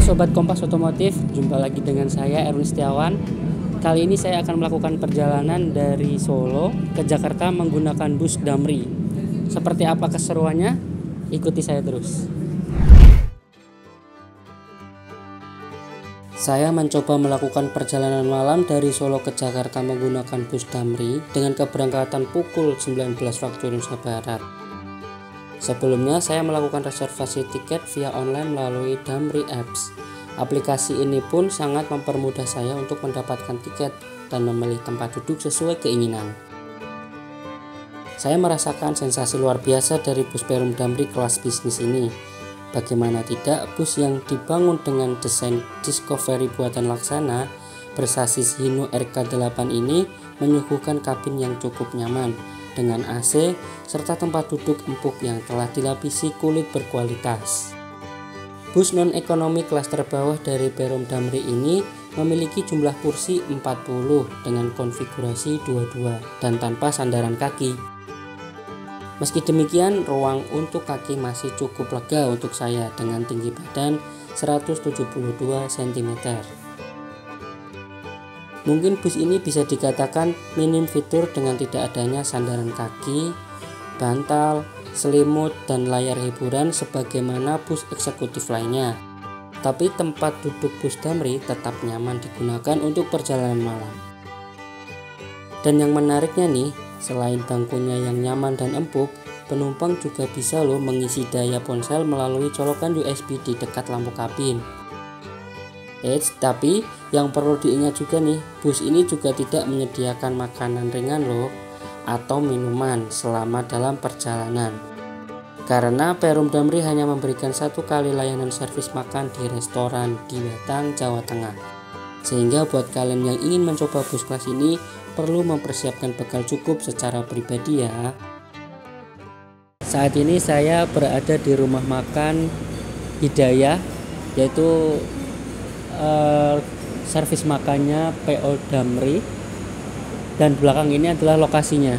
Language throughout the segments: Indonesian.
Sobat Kompas Otomotif, jumpa lagi dengan saya Erwin Setiawan. Kali ini saya akan melakukan perjalanan dari Solo ke Jakarta menggunakan bus Damri. Seperti apa keseruannya? Ikuti saya terus. Saya mencoba melakukan perjalanan malam dari Solo ke Jakarta menggunakan bus Damri dengan keberangkatan pukul 19 waktu Indonesia Barat. Sebelumnya saya melakukan reservasi tiket via online melalui Damri Apps. Aplikasi ini pun sangat mempermudah saya untuk mendapatkan tiket dan memilih tempat duduk sesuai keinginan. Saya merasakan sensasi luar biasa dari bus Perum Damri kelas bisnis ini. Bagaimana tidak, bus yang dibangun dengan desain Discovery buatan Laksana bersasis Hino RK8 ini menyuguhkan kabin yang cukup nyaman dengan AC serta tempat duduk empuk yang telah dilapisi kulit berkualitas. Bus non-ekonomi kelas terbawah dari Perum Damri ini memiliki jumlah kursi 40 dengan konfigurasi 22 dan tanpa sandaran kaki. Meski demikian, ruang untuk kaki masih cukup lega untuk saya dengan tinggi badan 172 cm. Mungkin bus ini bisa dikatakan minim fitur dengan tidak adanya sandaran kaki, bantal, selimut, dan layar hiburan sebagaimana bus eksekutif lainnya. Tapi tempat duduk bus Damri tetap nyaman digunakan untuk perjalanan malam. Dan yang menariknya nih, selain bangkunya yang nyaman dan empuk, penumpang juga bisa mengisi daya ponsel melalui colokan USB di dekat lampu kabin. Tapi yang perlu diingat juga nih, bus ini juga tidak menyediakan makanan ringan atau minuman selama dalam perjalanan. Karena Perum Damri hanya memberikan satu kali layanan servis makan di restoran di Batang, Jawa Tengah. Sehingga buat kalian yang ingin mencoba bus kelas ini perlu mempersiapkan bekal cukup secara pribadi ya. Saat ini saya berada di rumah makan Hidayah, yaitu servis makannya PO Damri, dan belakang ini adalah lokasinya.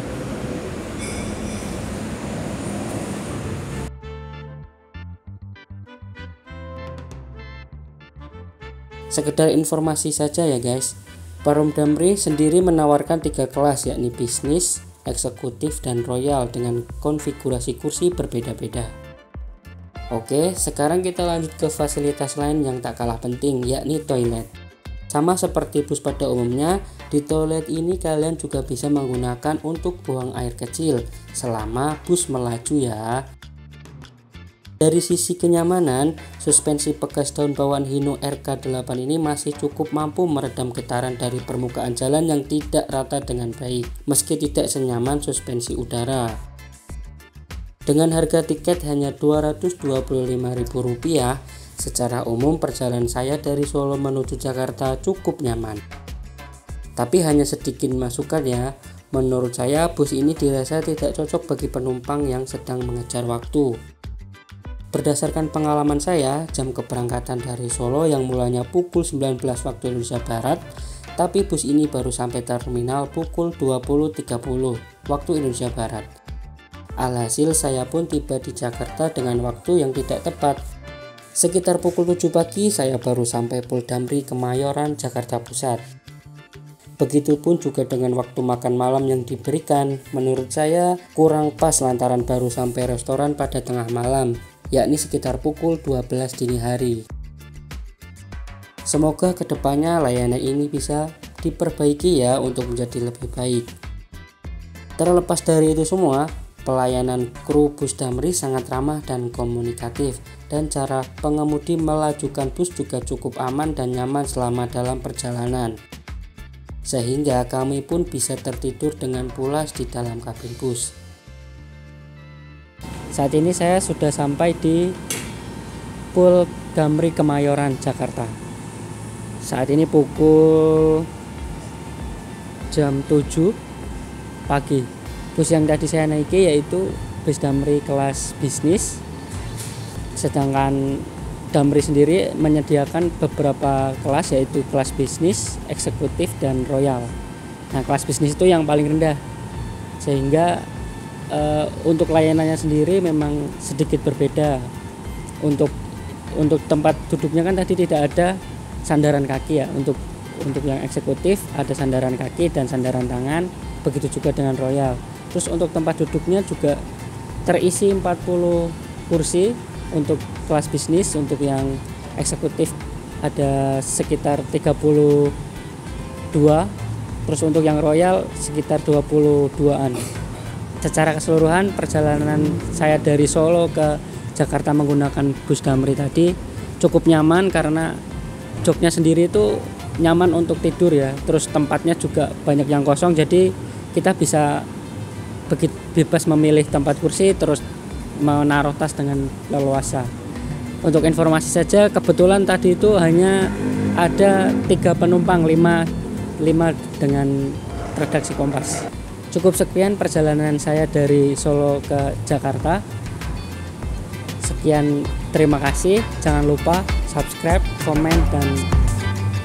Sekedar informasi saja ya guys, Perum Damri sendiri menawarkan 3 kelas, yakni bisnis, eksekutif, dan royal dengan konfigurasi kursi berbeda-beda. Oke, sekarang kita lanjut ke fasilitas lain yang tak kalah penting, yakni toilet. Sama seperti bus pada umumnya, di toilet ini kalian juga bisa menggunakan untuk buang air kecil selama bus melaju ya. Dari sisi kenyamanan, suspensi bekas daun bawaan Hino RK8 ini masih cukup mampu meredam getaran dari permukaan jalan yang tidak rata dengan baik, meski tidak senyaman suspensi udara. Dengan harga tiket hanya Rp225.000, secara umum perjalanan saya dari Solo menuju Jakarta cukup nyaman. Tapi hanya sedikit masukan ya, menurut saya bus ini dirasa tidak cocok bagi penumpang yang sedang mengejar waktu. Berdasarkan pengalaman saya, jam keberangkatan dari Solo yang mulanya pukul 19 waktu Indonesia Barat, tapi bus ini baru sampai terminal pukul 20.30 waktu Indonesia Barat. Alhasil saya pun tiba di Jakarta dengan waktu yang tidak tepat. Sekitar pukul 7 pagi saya baru sampai Pul Damri Kemayoran, Jakarta Pusat. Begitupun juga dengan waktu makan malam yang diberikan, menurut saya kurang pas lantaran baru sampai restoran pada tengah malam, yakni sekitar pukul 12 dini hari. Semoga kedepannya layanan ini bisa diperbaiki ya untuk menjadi lebih baik. Terlepas dari itu semua, pelayanan kru bus Damri sangat ramah dan komunikatif, dan cara pengemudi melajukan bus juga cukup aman dan nyaman selama dalam perjalanan. Sehingga kami pun bisa tertidur dengan pulas di dalam kabin bus. Saat ini saya sudah sampai di Pul Damri Kemayoran, Jakarta. Saat ini pukul jam 7 pagi. Bus yang tadi saya naiki yaitu bus Damri kelas bisnis. Sedangkan Damri sendiri menyediakan beberapa kelas, yaitu kelas bisnis, eksekutif, dan royal. Nah, kelas bisnis itu yang paling rendah, sehingga untuk layanannya sendiri memang sedikit berbeda. Untuk Untuk tempat duduknya kan tadi tidak ada sandaran kaki ya. Untuk yang eksekutif ada sandaran kaki dan sandaran tangan, begitu juga dengan Royal. Terus untuk tempat duduknya juga terisi 40 kursi. Untuk kelas bisnis, untuk yang eksekutif ada sekitar 32, terus untuk yang Royal sekitar 22-an. Secara keseluruhan perjalanan saya dari Solo ke Jakarta menggunakan bus Damri tadi cukup nyaman, karena joknya sendiri itu nyaman untuk tidur ya. Terus tempatnya juga banyak yang kosong, jadi kita bisa bebas memilih tempat kursi, terus menaruh tas dengan leluasa. Untuk informasi saja, kebetulan tadi itu hanya ada 3 penumpang, 5 dengan redaksi Kompas. Cukup sekian perjalanan saya dari Solo ke Jakarta. Sekian, terima kasih. Jangan lupa subscribe, komen, dan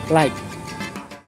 like.